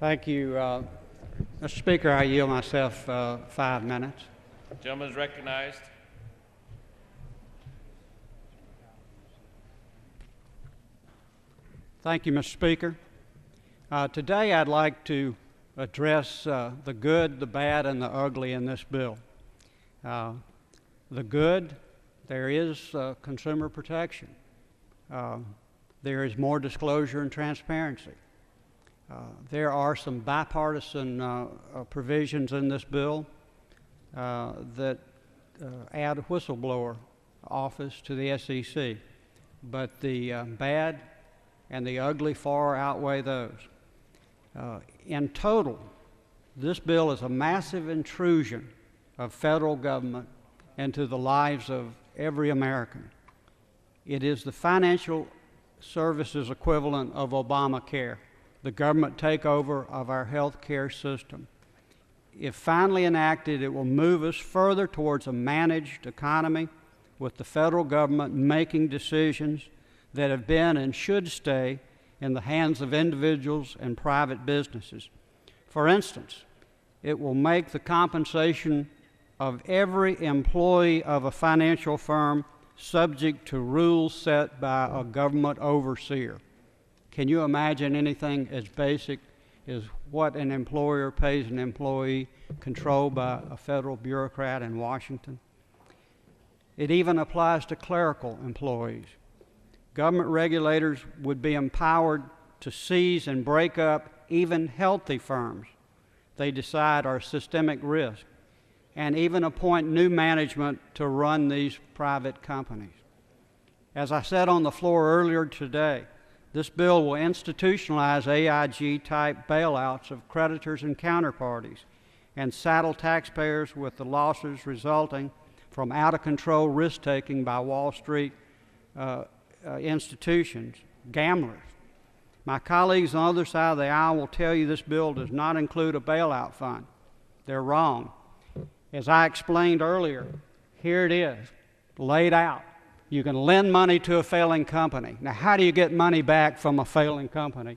Thank you. Mr. Speaker, I yield myself 5 minutes. The gentleman is recognized. Thank you, Mr. Speaker. Today I'd like to address the good, the bad, and the ugly in this bill. The good, there is consumer protection. There is more disclosure and transparency. There are some bipartisan provisions in this bill that add a whistleblower office to the SEC, but the bad and the ugly far outweigh those. In total, this bill is a massive intrusion of federal government into the lives of every American. It is the financial services equivalent of Obamacare, the government takeover of our health care system. If finally enacted, it will move us further towards a managed economy with the federal government making decisions that have been and should stay in the hands of individuals and private businesses. For instance, it will make the compensation of every employee of a financial firm subject to rules set by a government overseer. Can you imagine anything as basic as what an employer pays an employee controlled by a federal bureaucrat in Washington? It even applies to clerical employees. Government regulators would be empowered to seize and break up even healthy firms they decide are systemic risk, and even appoint new management to run these private companies. As I said on the floor earlier today, this bill will institutionalize AIG-type bailouts of creditors and counterparties and saddle taxpayers with the losses resulting from out-of-control risk-taking by Wall Street institutions, gamblers. My colleagues on the other side of the aisle will tell you this bill does not include a bailout fund. They're wrong. As I explained earlier, here it is, laid out. You can lend money to a failing company. Now, how do you get money back from a failing company?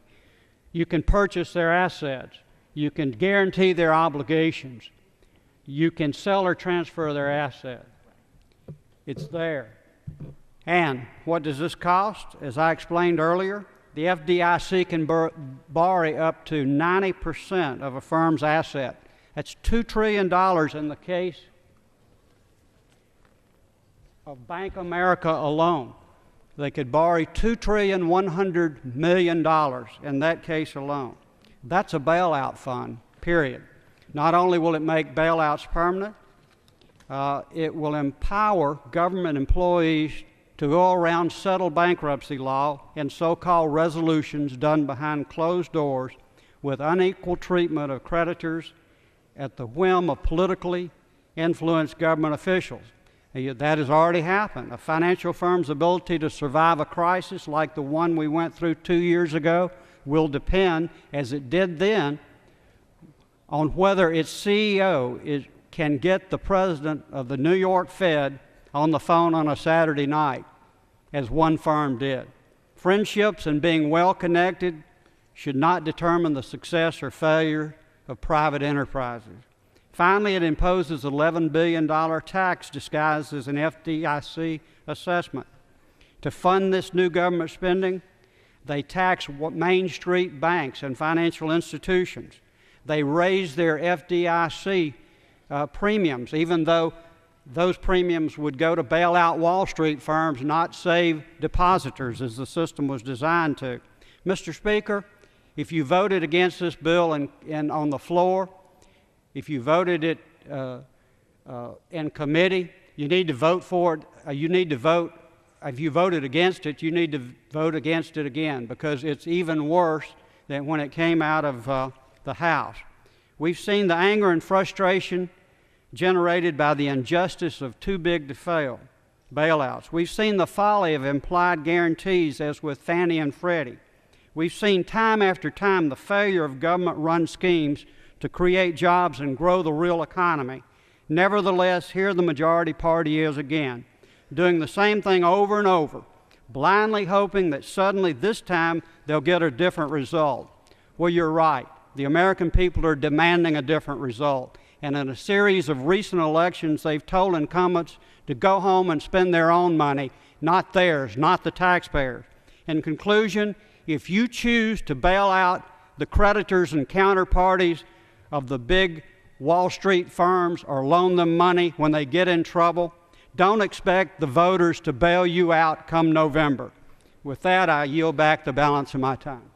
You can purchase their assets. You can guarantee their obligations. You can sell or transfer their assets. It's there. And what does this cost? As I explained earlier, the FDIC can borrow up to 90% of a firm's asset. That's $2 trillion in the case of Bank of America alone. They could borrow $2.1 trillion in that case alone. That's a bailout fund, period. Not only will it make bailouts permanent, it will empower government employees to go around settle bankruptcy law and so-called resolutions done behind closed doors with unequal treatment of creditors at the whim of politically influenced government officials. That has already happened. A financial firm's ability to survive a crisis like the one we went through 2 years ago will depend, as it did then, on whether its CEO can get the president of the New York Fed on the phone on a Saturday night, as one firm did. Friendships and being well connected should not determine the success or failure of private enterprises. Finally, it imposes an $11 billion tax disguised as an FDIC assessment. To fund this new government spending, they tax Main Street banks and financial institutions. They raise their FDIC premiums, even though those premiums would go to bail out Wall Street firms, not save depositors, as the system was designed to. Mr. Speaker, if you voted against this bill and on the floor, if you voted it in committee, you need to vote for it. You need to vote. If you voted against it, you need to vote against it again, because it's even worse than when it came out of the House. We've seen the anger and frustration generated by the injustice of too big to fail bailouts. We've seen the folly of implied guarantees, as with Fannie and Freddie. We've seen time after time the failure of government-run schemes to create jobs and grow the real economy. Nevertheless, here the majority party is again, doing the same thing over and over, blindly hoping that suddenly this time they'll get a different result. Well, you're right. The American people are demanding a different result. And in a series of recent elections, they've told incumbents to go home and spend their own money, not theirs, not the taxpayers. In conclusion, if you choose to bail out the creditors and counterparties of the big Wall Street firms or loan them money when they get in trouble, don't expect the voters to bail you out come November. With that, I yield back the balance of my time.